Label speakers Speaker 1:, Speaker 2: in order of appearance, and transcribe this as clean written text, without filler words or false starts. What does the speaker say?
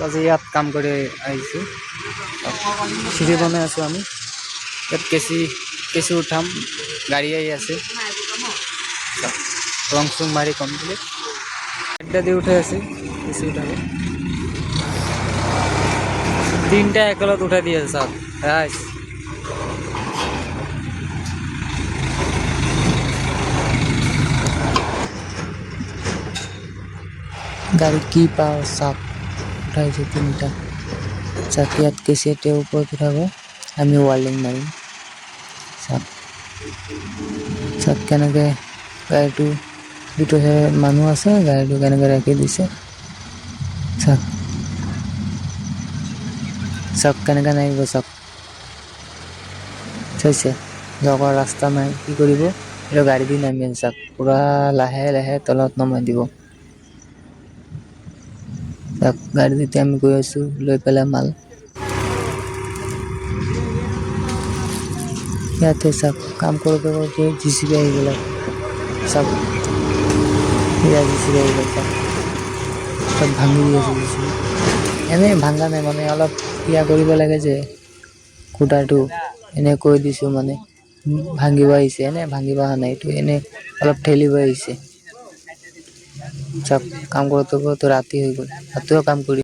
Speaker 1: আজি ইয়াত কাম কৰি আহিছোঁ। চিৰি বনাই আছোঁ আমি। ইয়াত কেঁচি উঠাম, গাড়ী আহি আছে। ৰং চং মাৰি কমপ্লিট এটা দি উঠাই আছে, কেঁচি উঠাব। তিনটা একেলগে উঠাই দি আছে চাওক। গাড়ী কি পাও চাওক, উঠাইছে তিনিটা। চাওক ইয়াত কেঁচি এতিয়া ওপৰত উঠাব, আমি ৱাল্ডিং মাৰিম। চাওক কেনেকৈ গাড়ীটো দুটা মানুহ আছে, গাড়ীটো কেনেকৈ ৰাখি দিছে চাওক। চাওক কেনেকৈ নামিব চাওক, চাইছে? লগৰ ৰাস্তা নাই, কি কৰিব? এইটো গাড়ী দি নামি আছে চাওক, পুৰা লাহে লাহে তলত নমাই দিব। চাওক গাড়ী দি আমি গৈ আছোঁ লৈ পেলাই মাল। ইয়াতে চাওক কাম কৰোঁতে কৰোঁতে JCB আহি গ'ল। চাওক এয়া JCB আহি গ'ল চাওক, চব ভাঙি দি আছে JCB। এনেই ভাঙা নাই মানে অলপ ক্লিয়াৰ কৰিব লাগে যে খুটাটো, এনে কৈ দিছোঁ মানে ভাঙিব আহিছে, এনে ভাঙিব অহা নাই, এইটো এনে অলপ ঠেলিব আহিছে। চব কাম কৰোঁতে কৰোঁতে ৰাতি হৈ গ'ল, ৰাতিও কাম কৰি